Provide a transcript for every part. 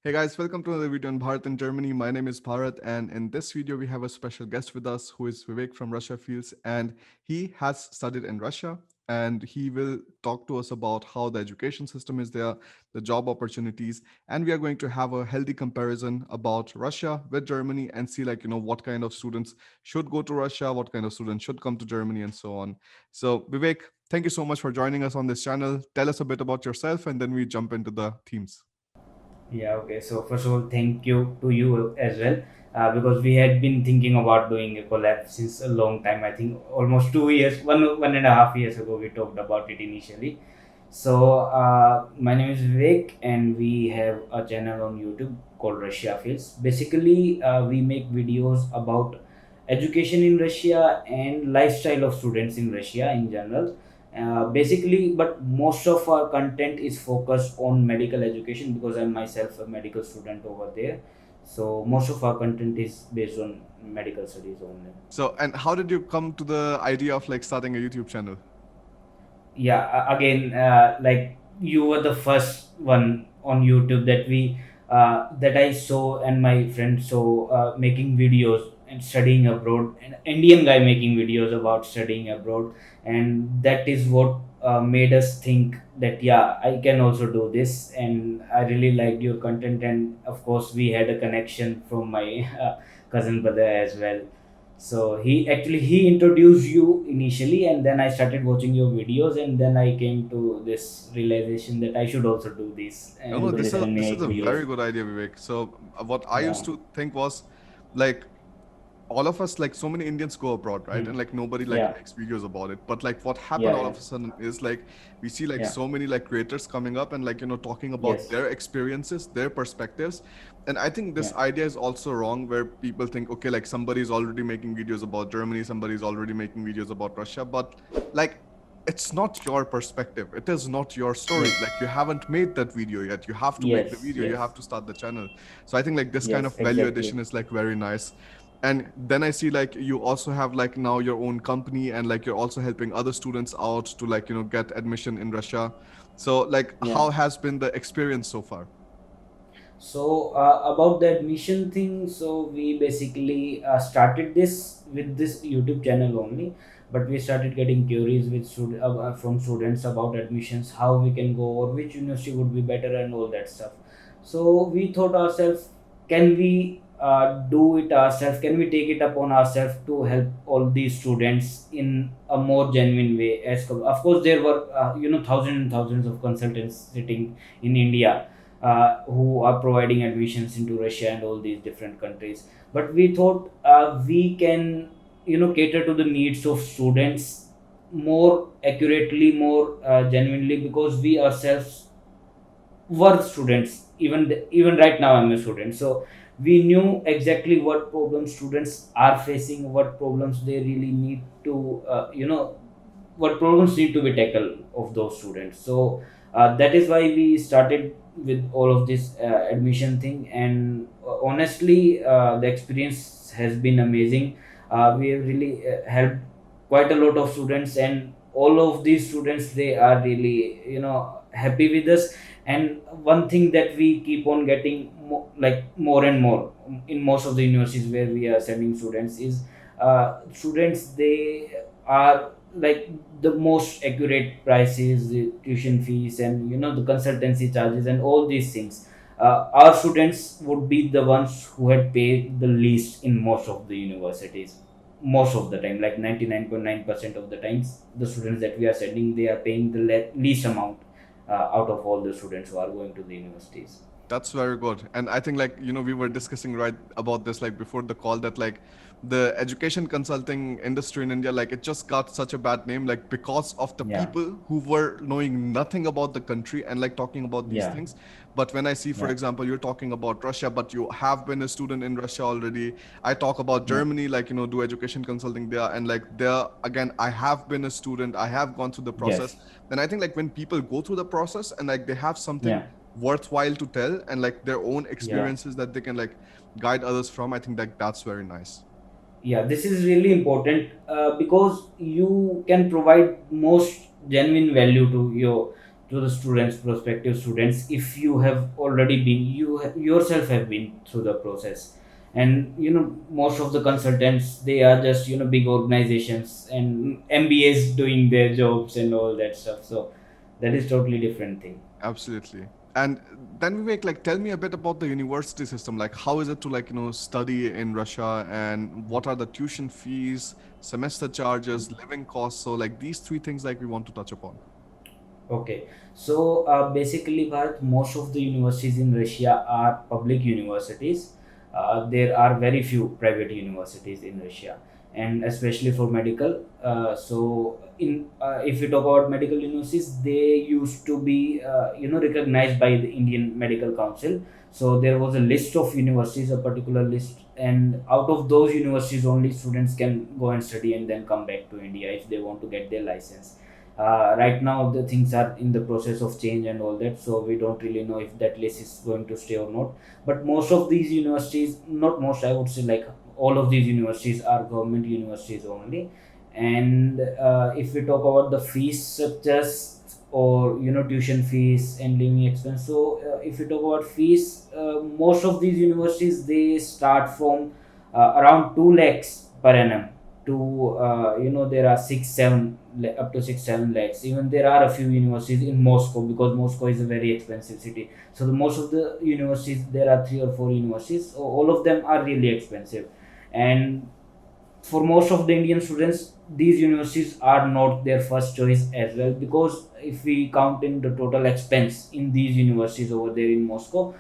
Hey guys, welcome to another video on Bharat and Germany. My name is Bharat, and in this video, we have a special guest with us who is Vivek from Russia Fields, and he has studied in Russia. And he will talk to us about how the education system is there, the job opportunities, and we are going to have a healthy comparison about Russia with Germany and see, what kind of students should go to Russia, what kind of students should come to Germany, and so on. So, Vivek, thank you so much for joining us on this channel. Tell us a bit about yourself, and then we jump into the themes. Yeah, okay. So first of all, thank you to you as well, because we had been thinking about doing a collab since a long time. I think almost 2 years, one and a half years ago, we talked about it initially. So my name is Vivek, and we have a channel on YouTube called Russia Fields. Basically, we make videos about education in Russia and lifestyle of students in Russia in general. Basically, but most of our content is focused on medical education because I'm myself a medical student over there. So most of our content is based on medical studies only. So, and how did you come to the idea of starting a YouTube channel? Yeah, again, like you were the first one on YouTube that we that I saw and my friend saw, making videos and studying abroad, an Indian guy making videos about studying abroad, and that is what made us think that yeah, I can also do this. And I really liked your content, and of course we had a connection from my cousin brother as well. So he introduced you initially, and then I started watching your videos, and then I came to this realization that I should also do this No, no, and do this this is and this is make a videos. very good idea, Vivek. So, what I Yeah. used to think was, like, all of us, so many Indians go abroad, right? Hmm. And nobody Yeah. makes videos about it. But what happened Yeah. all Yeah. of a sudden is we see Yeah. so many creators coming up and talking about Yes. their experiences, their perspectives. And I think Yeah. this idea is also wrong, where people think, okay, somebody is already making videos about Germany, somebody is already making videos about Russia, but like it's not your perspective. It is not your story. Yes. You haven't made that video yet. You have to make the Yes. video. You have Yes. to start the channel. So I think this kind of Yes. value Exactly. addition is very nice. And then I see you also have now your own company, and you're also helping other students out to get admission in Russia. So Yeah. how has been the experience so far? So about the admission thing, so we basically started this with this YouTube channel only, but we started getting queries with from students about admissions, how we can go or which university would be better and all that stuff. So we thought ourselves, can we do it ourselves? Can we take it upon ourselves to help all these students in a more genuine way? Of course, there were thousands and thousands of consultants sitting in India who are providing admissions into Russia and all these different countries. But we thought we can, cater to the needs of students more accurately, more genuinely, because we ourselves were students. Even right now, I'm a student, so we knew exactly what problems students are facing, what problems they really need to, what problems need to be tackled of those students. So that is why we started with all of this admission thing. And honestly, the experience has been amazing. We have really helped quite a lot of students, and all of these students, they are really happy with us. And one thing that we keep on getting more and more in most of the universities where we are sending students is students, they are like the most accurate prices, the tuition fees, and the consultancy charges and all these things. Our students would be the ones who had paid the least in most of the universities. Most of the time, like 99.9% of the times, the students that we are sending, they are paying the least amount out of all the students who are going to the universities. That's very good. And I think we were discussing right about this before the call, that the education consulting industry in India, it just got such a bad name because of the Yeah. people who were knowing nothing about the country and talking about these Yeah. things. But when I see, for Yeah. example, you're talking about Russia, but you have been a student in Russia already. I talk about Yeah. Germany, do education consulting there, and there again, I have been a student. I have gone through the process. Yes. Then I think when people go through the process and they have something Yeah. worthwhile to tell, and their own Yeah. experiences that they can guide others from, I think that's very nice. Yeah, this is really important because you can provide most genuine value to your to the students, prospective students, if you have already been, yourself have been through the process. And most of the consultants, they are just big organizations and MBAs doing their jobs and all that stuff. So that is totally different thing. Absolutely. And then Vivek, like, tell me a bit about the university system. Like, how is it to like study in Russia, and what are the tuition fees, semester charges, living costs? So like these three things like we want to touch upon. Okay, so basically, Bharat, most of the universities in Russia are public universities. There are very few private universities in Russia, and especially for medical. So, in if we talk about medical universities, they used to be recognized by the Indian Medical Council. So there was a list of universities, a particular list, and out of those universities, only students can go and study and then come back to India if they want to get their license. Right now the things are in the process of change and all that, so we don't really know if that list is going to stay or not. But most of these universities, not most, I would say, like, all of these universities are government universities only. And if we talk about the fees structures, or tuition fees and living expense, so if we talk about fees, most of these universities, they start from around 2 lakhs per annum to there are 6 7 up to 6 7 lakhs. Even there are a few universities in Moscow, because Moscow is a very expensive city. So the most of the universities, there are 3 or 4 universities, so all of them are really expensive. And for most of the Indian students, these universities are not their first choice as well, because if we count in the total expense in these universities over there in Moscow,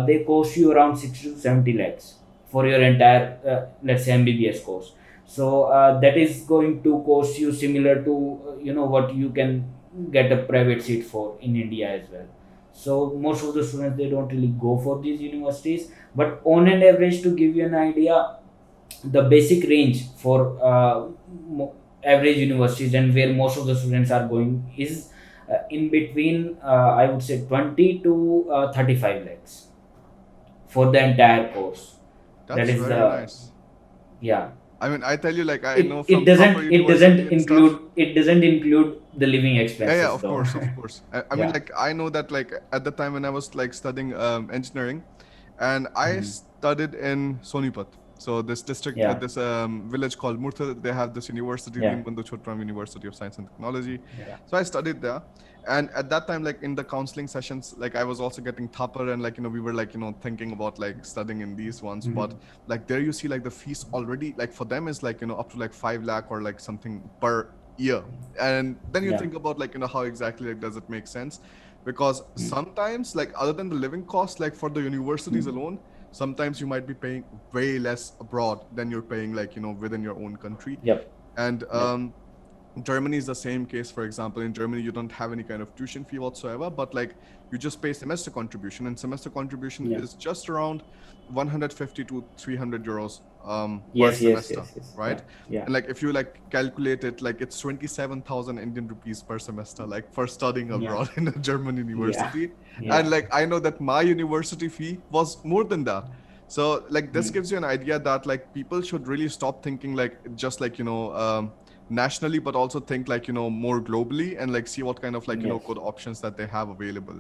they cost you around 60 to 70 lakhs for your entire, let's say, MBBS course. So that is going to cost you similar to what you can get a private seat for in India as well. So most of the students, they don't really go for these universities. But on an average, to give you an idea, the basic range for average universities, and where most of the students are going, is in between, I would say, 20 to 35 lakhs for the entire course. That That's is very the, nice. yeah. I mean, I tell you, like I it, know it from doesn't proper it doesn't university and stuff. include it doesn't include the living Yeah, yeah, expenses of though. course, of course. I mean, Yeah. like I know that like at the time when I was like studying engineering, and I Mhm. studied in Sonipat. So this district, Yeah. this village called Murthal, they have this university, Yeah. Deenbandhu Chhotram University of Science and Technology. Yeah. So I studied there, and at that time, like in the counseling sessions, like I was also getting thapper, and like we were like thinking about like studying in these ones, but Mhm. like there you see like the fees already like for them is like up to like 5 lakh or like something per year. And then you Yeah. think about like how exactly like does it make sense, because Mm. sometimes like other than the living cost, like for the universities Mm. alone, sometimes you might be paying way less abroad than you're paying like within your own country. Yep. And Yep. Germany is the same case. For example, in Germany, you don't have any kind of tuition fee whatsoever, but like you just pay semester contribution, and semester contribution Yeah. is just around 150 to 300 euros per Yes. Yes. semester, Yes. Yes. Yeah. right? Yeah. And like if you like calculate it, like it's 27,000 Indian rupees per semester, like for studying Yeah. abroad in a German Yeah. university. Yeah. And like I know that my university fee was more than that. So like this Mm. gives you an idea that like people should really stop thinking like just like nationally, but also think like more globally, and like see what kind of like Yes. good options that they have available.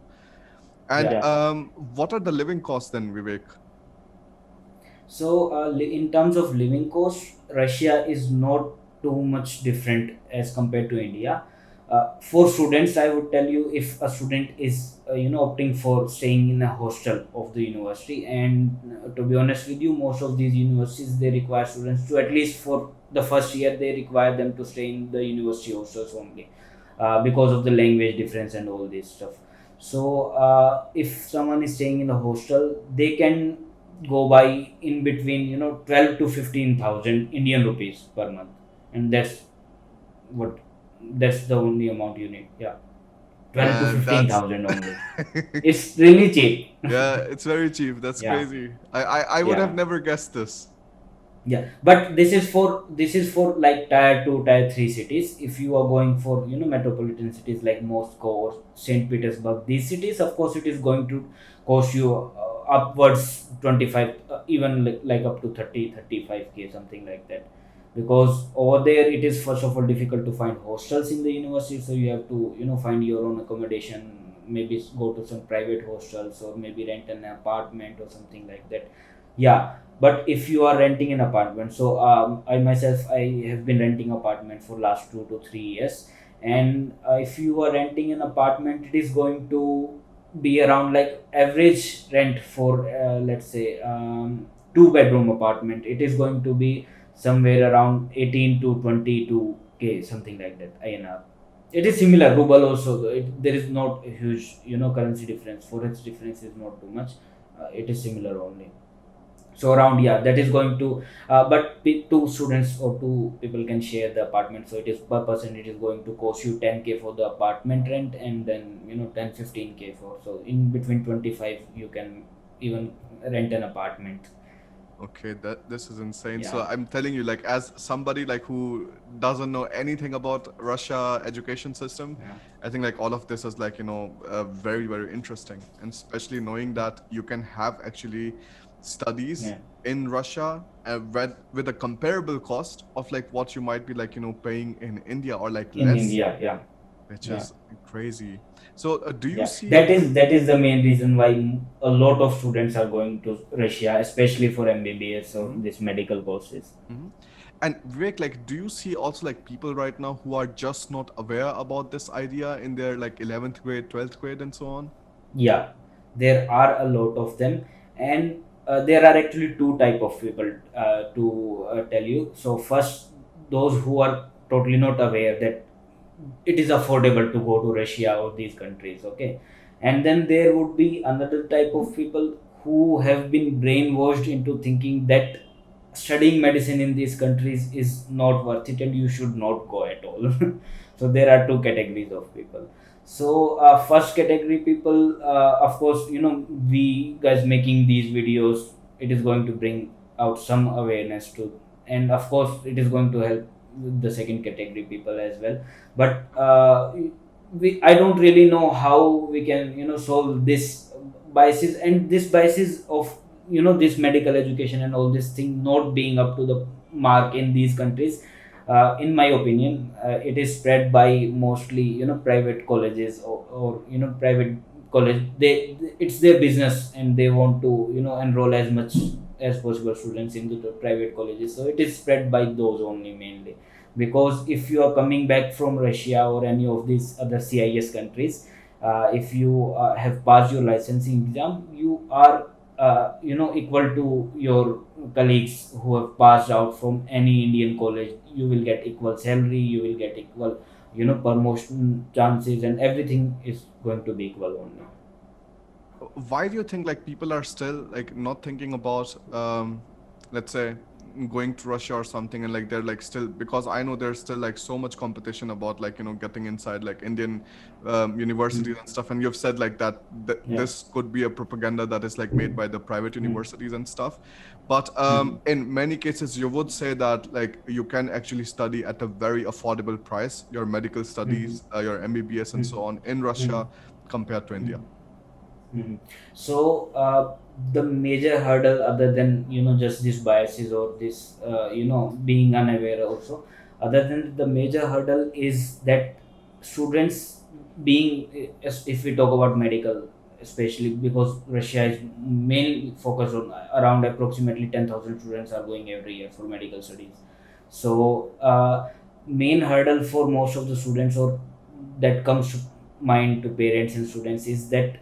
And Yeah. what are the living costs then, Vivek? So, in terms of living cost, Russia is not too much different as compared to India. For students, I would tell you, if a student is opting for staying in a hostel of the university, and to be honest with you, most of these universities, they require students to, at least for the first year, they require them to stay in the university hostels only, because of the language difference and all this stuff. So if someone is staying in a hostel, they can go by in between 12 to 15,000 Indian rupees per month, and what that's the only amount you need. Yeah, 12 to Man, fifteen that's thousand only. It's really cheap. yeah, it's very cheap. That's Yeah. crazy. I would have Yeah. never guessed this. Yeah, but this is for like tier 2, tier 3 cities. If you are going for metropolitan cities like Moscow or St. Petersburg, these cities, of course, it is going to cost you upwards 25, even like up to 30 35 k, something like that. because over there it is first of all difficult to find hostels in the university, so you have to find your own accommodation, maybe go to some private hostels or maybe rent an apartment or something like that. Yeah, but if you are renting an apartment, so I myself, I have been renting apartment for last 2 to 3 years. And if you are renting an apartment, it is going to be around like average rent for let's say 2 bedroom apartment, it is going to be somewhere around 18 to 22k, something like that, INR. It is similar ruble also, there is not a huge currency difference, forex difference is not too much, it is similar only. So around, yeah, that is going to but two students or two people can share the apartment, so it is per person, it is going to cost you 10k for the apartment rent, and then 10-15k for, so in between 25 you can even rent an apartment. Okay, that this is insane. So Yeah, I'm telling you, like, as somebody like who doesn't know anything about Russia education system, yeah, I think like all of this is like, very, very interesting. And especially knowing that you can have actually studies yeah. in Russia with a comparable cost of like what you might be like, paying in India or like In less, India, yeah. which Yeah, is crazy. So do you yeah, see? that is the main reason why a lot of students are going to Russia, especially for MBBS or Mhm. this medical courses. Mhm. And Vivek, like, do you see also like people right now who are just not aware about this idea in their like 11th grade, 12th grade, and so on? Yeah, there are a lot of them. And there are actually two type of people, to tell you. So first, those who are totally not aware that it is affordable to go to Russia or these countries, okay. And then there would be another type of people who have been brainwashed into thinking that studying medicine in these countries is not worth it and you should not go at all. So there are two categories of people. So first category people, of course, we guys making these videos, it is going to bring out some awareness to, and of course it is going to help with the second category people as well. But I don't really know how we can solve this biases, and this biases of this medical education and all this thing not being up to the mark in these countries. In my opinion, it is spread by mostly private colleges, or private college, it's their business and they want to enroll as much as possible students into the private colleges, so it is spread by those only mainly. Because if you are coming back from Russia or any of these other CIS countries, if you have passed your licensing exam, you are equal to your colleagues who have passed out from any Indian college. You will get equal salary, you will get equal promotion chances, and everything is going to be equal only. Why do you think like people are still like not thinking about let's say going to Russia or something, and like they're like still, because I know there's still like so much competition about like getting inside like Indian Mm. universities and stuff, and you've said like that Yeah. this could be a propaganda that is like made by the private Mm. universities and stuff. But Mhm. in many cases you would say that like you can actually study at a very affordable price your medical Mhm. studies, your MBBS and so Mhm. on in Mhm. Russia compared to India. Mhm. Mhm. So the major hurdle, other than just these biases or this being unaware also, other than the major hurdle is that students being, if we talk about medical, especially because Russia is mainly focused on around approximately 10,000 students are going every year for medical studies. So main hurdle for most of the students, or that comes to mind to parents and students, is that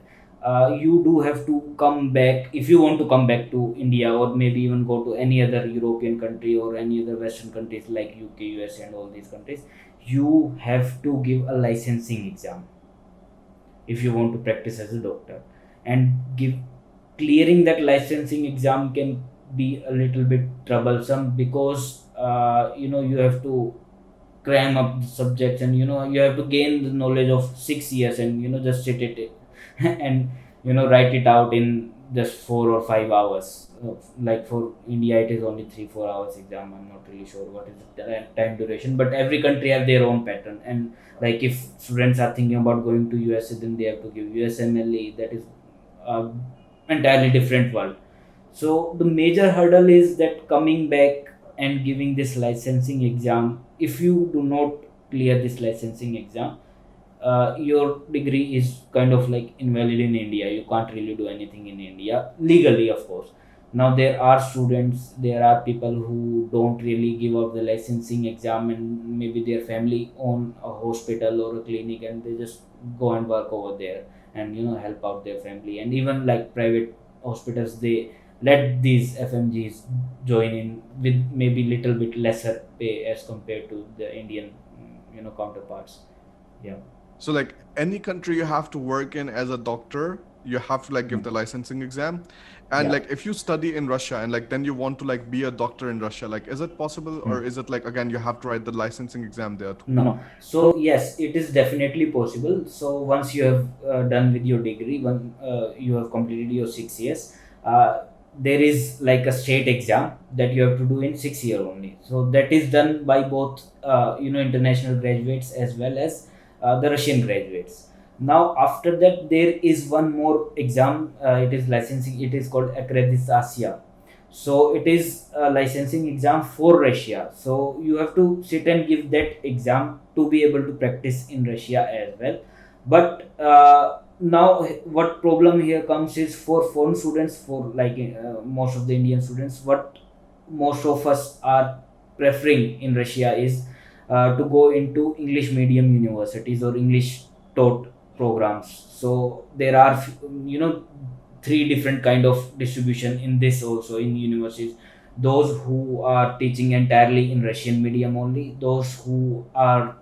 you do have to come back if you want to come back to India, or maybe even go to any other European country or any other Western countries like UK, USA, and all these countries. You have to give a licensing exam if you want to practice as a doctor, and give clearing that licensing exam can be a little bit troublesome, because you have to cram up the subjects, and you have to gain the knowledge of 6 years, and just sit it and write it out in just 4 or 5 hours. Like for India it is only 3-4 hours exam, I'm not really sure what is the time duration, but every country have their own pattern. And like if students are thinking about going to USA, then they have to give USMLE, that is entirely different world. So the major hurdle is that coming back and giving this licensing exam. If you do not clear this licensing exam, your degree is kind of like invalid in India. You can't really do anything in India legally, of course. Now there are students, there are people who don't really give up the licensing exam, and maybe their family own a hospital or a clinic, and they just go and work over there and help out their family. And even like private hospitals, they let these FMGs join in with maybe little bit lesser pay as compared to the Indian counterparts. Yeah. So like any country you have to work in as a doctor, you have to like give the Mm. licensing exam. And Yeah. like if you study in Russia and like then you want to like be a doctor in Russia, like is it possible, Hmm. or is it like again you have to write the licensing exam there too? No. So yes, it is definitely possible. So once you have done with your degree, when you have completed your 6 years, there is like a state exam that you have to do in 6 year only. So that is done by both international graduates as well as the Russian graduates. Now after that, there is one more exam. It is licensing. It is called accreditation. So it is a licensing exam for Russia. So you have to sit and give that exam to be able to practice in Russia as well. But now what problem here comes is for foreign students, for like most of the Indian students, what most of us are preferring in Russia is to go into English medium universities or English taught programs. So there are three different kind of distribution in this also in universities. Those who are teaching entirely in Russian medium only, those who are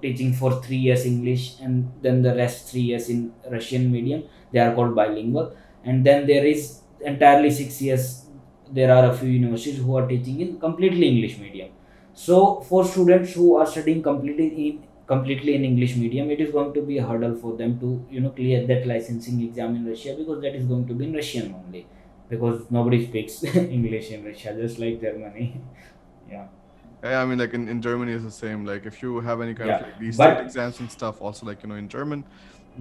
teaching for 3 years English and then the rest 3 years in Russian medium, they are called bilingual. And then there is entirely 6 years, there are a few universities who are teaching in completely English medium. So for students who are studying completely in English medium, it is going to be a hurdle for them to clear that licensing exam in Russia, because that is going to be in Russian only, because nobody speaks English in Russia, just like Germany. Yeah. Yeah, I mean like in Germany it's the same. Like if you have any kind of Yeah. like these state But exams and stuff, also like in German.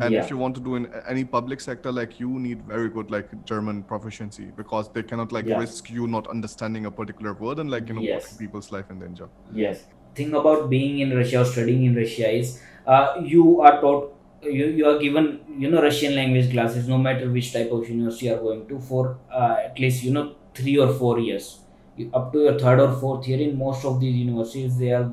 And if yeah. you want to do in any public sector, like you need very good like German proficiency, because they cannot like Yeah. risk you not understanding a particular word and like putting Yes. people's life in danger. Yes. Thing about being in Russia or studying in Russia is you are taught, you are given Russian language classes no matter which type of university you are going to, for at least 3 or 4 years. Up to your third or fourth year in most of these universities, they are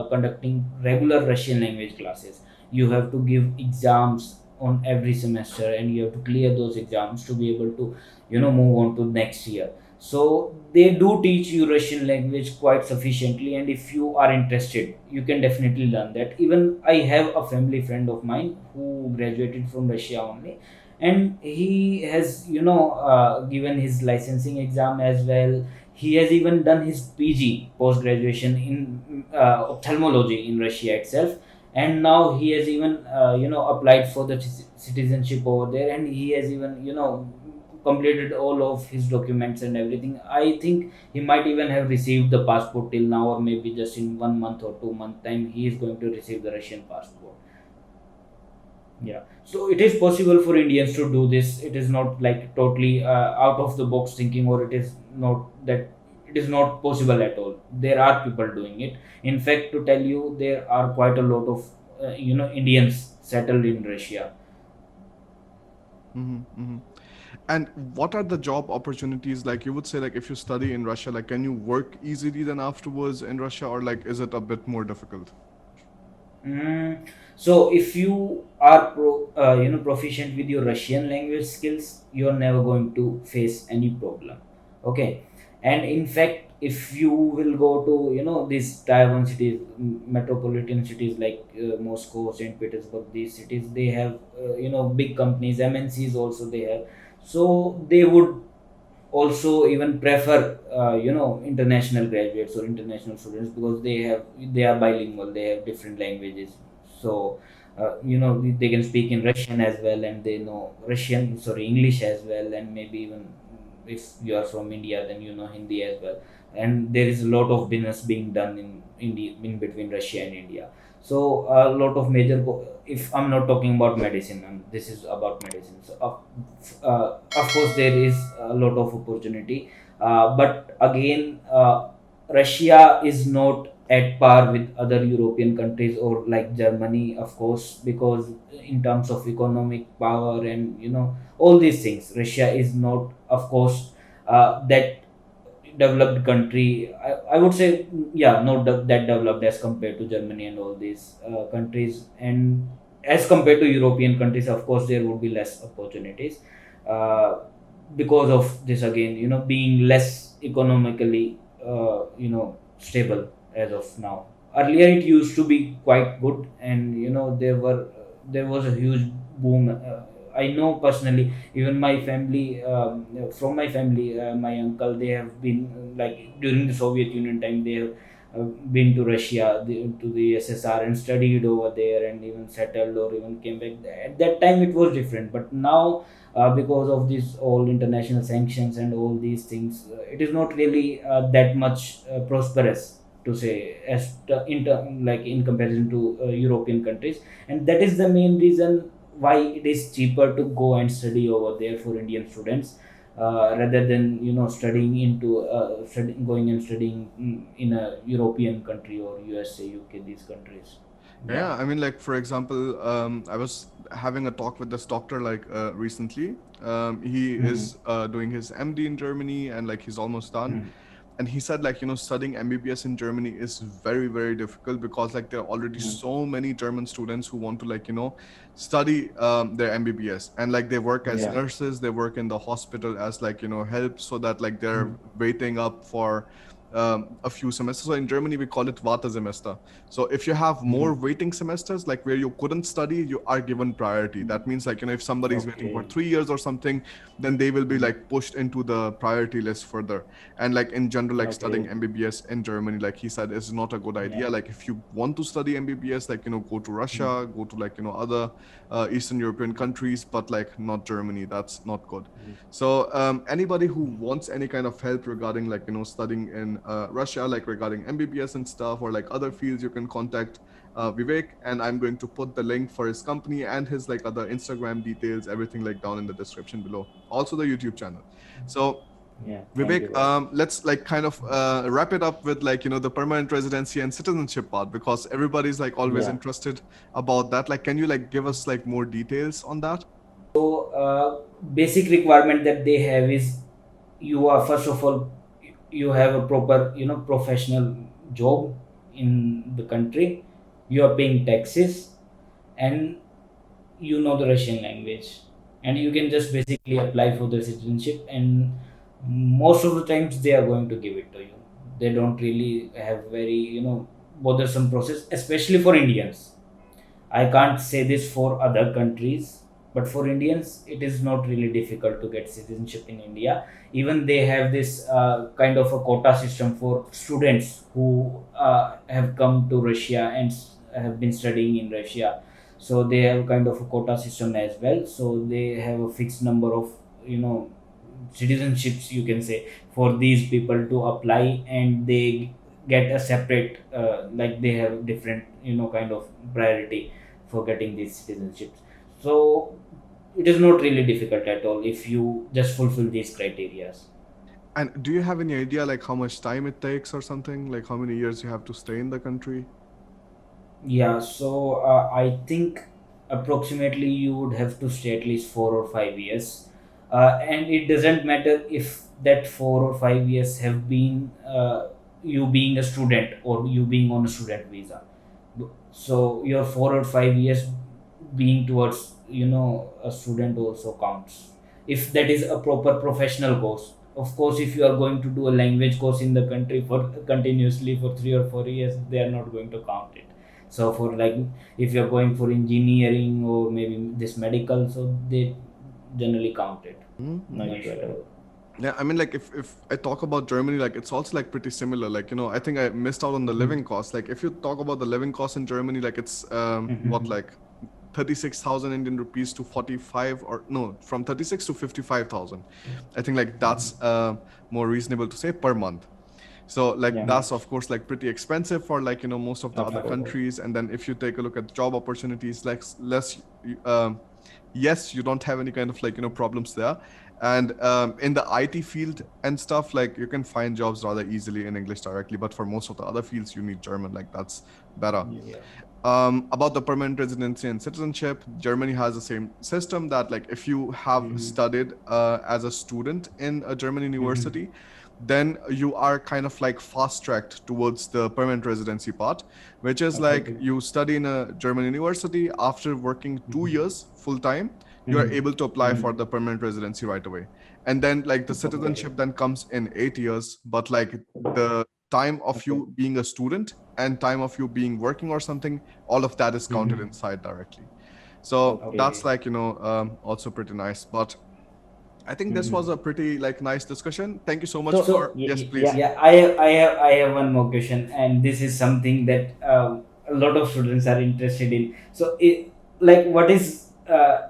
conducting regular Russian language classes. You have to give exams on every semester, and you have to clear those exams to be able to move on to next year. So they do teach you Russian language quite sufficiently, and if you are interested, you can definitely learn that. Even I have a family friend of mine who graduated from Russia only, and he has given his licensing exam as well. He has even done his PG post graduation in ophthalmology in Russia itself, and now he has even applied for the citizenship over there, and he has even completed all of his documents and everything. I think he might even have received the passport till now, or maybe just in 1 month or 2 month time he is going to receive the Russian passport. Yeah. So it is possible for Indians to do this. It is not like totally out of the box thinking, or it is not that it is not possible at all. There are people doing it. In fact, to tell you, there are quite a lot of Indians settled in Russia. Mm-hmm. And what are the job opportunities like? You would say like if you study in Russia, like can you work easily then afterwards in Russia, or like is it a bit more difficult? So if you are proficient with your Russian language skills, you're never going to face any problem. Okay, and in fact, if you will go to these Taiwan cities, metropolitan cities like Moscow, Saint Petersburg, these cities, they have big companies, MNCs also they have. So they would also even prefer international graduates or international students, because they are bilingual, they have different languages. So they can speak in Russian as well, and they know English as well, and maybe even if you are from India, then you know Hindi as well. And there is a lot of business being done in India, in between Russia and India. So a lot of major if I'm not talking about medicine, and this is about medicine. So of course there is a lot of opportunity, but again, Russia is not at par with other European countries or like Germany, of course, because in terms of economic power and all these things, Russia is not, of course, that developed country. I would say, yeah, not that developed as compared to Germany and all these countries, and as compared to European countries, of course, there would be less opportunities. Uh, because of this again, being less economically stable as of now. Earlier it used to be quite good, and there was a huge boom. I know personally, even my family, from my family, my uncle, they have been like during the Soviet Union time, they have been to Russia, to the SSR, and studied over there, and even settled or even came back. At that time it was different, but now, because of these all international sanctions and all these things, it is not really that much prosperous, to say, as like in comparison to European countries, and that is the main reason why it is cheaper to go and study over there for Indian students, rather than studying going and studying in a European country or USA, UK, these countries. Yeah. Yeah, I mean, like for example, I was having a talk with this doctor like recently. He Mm-hmm. is doing his MD in Germany, and like he's almost done. And he said like studying MBBS in Germany is very very difficult because like there are already Mm-hmm. so many German students who want to like study their MBBS, and like they work as Yeah. nurses, they work in the hospital as like help, so that like they're Mm. waiting up for a few semesters. So in Germany we call it Vata semester. So if you have more Mhm. waiting semesters, like where you couldn't study, you are given priority. That means like if somebody is waiting for Okay. 3 years or something, then they will be Mhm. like pushed into the priority list further. And like in general, like studying Okay. MBBS in Germany, like he said, is not a good Yeah. idea. Like if you want to study MBBS, like go to Mm. Russia, go to like other Eastern European countries, but like not Germany. That's not good. Mm. So anybody who wants any kind of help regarding like studying in Russia, like regarding MBBS and stuff, or like other fields, you can contact Vivek, and I'm going to put the link for his company and his like other Instagram details, everything like down in the description below. Also the YouTube channel. So Yeah. Thank you, Vivek, guys. let's like kind of wrap it up with like the permanent residency and citizenship part, because everybody's like always Yeah. interested about that. Like, can you like give us like more details on that? So, basic requirement that they have is, you are, first of all, you have a proper professional job in the country. You are paying taxes, and you know the Russian language, and you can just basically apply for the citizenship, and most of the times they are going to give it to you. They don't really have very bothersome process, especially for Indians. I can't say this for other countries, but for Indians, it is not really difficult to get citizenship in India. Even they have this kind of a quota system for students who have come to Russia and have been studying in Russia. So they have kind of a quota system as well. So they have a fixed number of you know citizenships, you can say, for these people to apply, and they get a separate, like they have different kind of priority for getting these citizenships. So it is not really difficult at all if you just fulfill these criteria. And do you have any idea like how much time it takes or something? Like how many years you have to stay in the country? Yeah, so I think approximately you would have to stay at least 4 or 5 years, and it doesn't matter if that 4 or 5 years have been you being a student or you being on a student visa. So your 4 or 5 years being towards a student also counts, if that is a proper professional course. Of course, if you are going to do a language course in the country for continuously for 3 or 4 years, they are not going to count it. So for like, if you're going for engineering or maybe this medical, so they generally count it Mhm. much better. Yeah, I mean, like if I talk about Germany, like it's also like pretty similar. Like I think I missed out on the Mhm. living cost. Like if you talk about the living cost in Germany, like it's what Mhm. like 36,000 Indian rupees to 45, or no, from 36 to 55,000. I think like that's more reasonable to say per month. So like Yeah, that's of course like pretty expensive for like most of the of other course. countries. And then if you take a look at job opportunities, like less, um, yes, you don't have any kind of like problems there. And in the IT field and stuff, like you can find jobs rather easily in English directly, but for most of the other fields, you need German. Like that's better. Yeah. About the permanent residency and citizenship, Germany has the same system that, like, if you have Mm-hmm. studied as a student in a German Mm-hmm. university, then you are kind of like fast tracked towards the permanent residency part, which is Okay. like you study in a German university. After working 2 years full time, you are Mm-hmm. able to apply for the permanent residency right away. And then, like, the Okay. citizenship then comes in 8 years, but like the time of Okay. you being a student and time of you being working or something, all of that is counted Mm-hmm. inside directly. So Okay. that's like, also pretty nice. But I think this was Mm-hmm. a pretty like nice discussion. Thank you so much So for, yes, please. yeah, I have one more question, and this is something that a lot of students are interested in. So, like, what is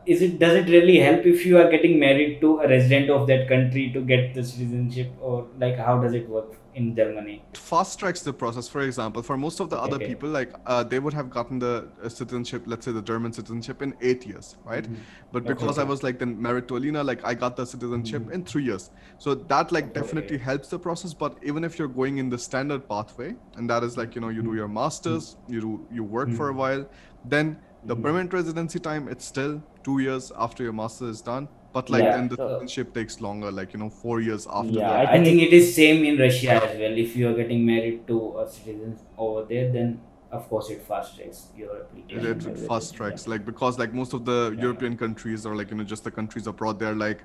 it? Does it really help if you are getting married to a resident of that country to get the citizenship, or like how does it work in Germany? It fast tracks the process. For example, for most of the other Okay. people, like they would have gotten the citizenship, let's say the German citizenship, in 8 years, right? Mm-hmm. But Okay. because I Okay. was like then married to Alina, like I got the citizenship in 3 years. So that like Okay. definitely helps the process. But even if you're going in the standard pathway, and that is like, you do your masters, you work for a while, then the permanent residency time, it's still 2 years after your master is done. But like Yeah. then the citizenship takes longer, like 4 years after that. Yeah, I think it is same in Russia as well. If you are getting married to a citizen over there, then of course it fast tracks your application and It everything. fast Yeah. tracks, like, because like most of the Yeah. European countries, or like just the countries abroad, they're like,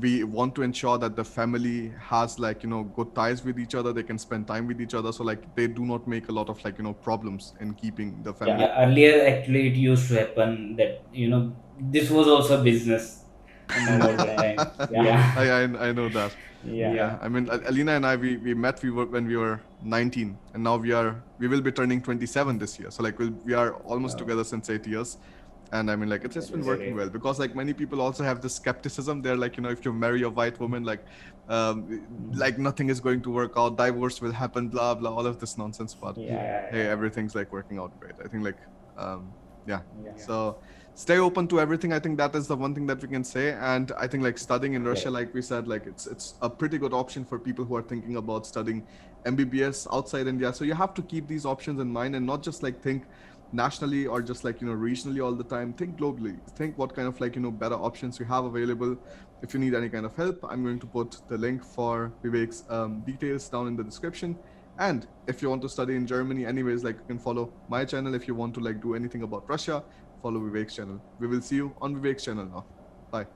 we want to ensure that the family has like good ties with each other, they can spend time with each other, so like they do not make a lot of like problems in keeping the family. Yeah, earlier actually it used to happen that this was also business in our olden time. Yeah. I know that. Yeah. Yeah, I mean, Alina and I, we met, when we were 19, and now we will be turning 27 this year. So like we are almost Oh, together since 8 years. And I mean, like, it's that's been working great. well, because like many people also have this skepticism. They're like, if you marry a white woman, like nothing is going to work out, divorce will happen, blah blah, all of this nonsense. But Yeah. hey, everything's like working out great. I think, like, yeah. So stay open to everything. I think that is the one thing that we can say. And I think, like, studying in Russia, like we said, like it's a pretty good option for people who are thinking about studying MBBS outside India. So you have to keep these options in mind, and not just like think nationally or just like regionally all the time. Think globally, think what kind of like better options you have available. If you need any kind of help, I'm going to put the link for Vivek's details down in the description. And if you want to study in Germany anyways, like, you can follow my channel. If you want to like do anything about Russia, follow Vivek's channel. We will see you on Vivek's channel now. Bye.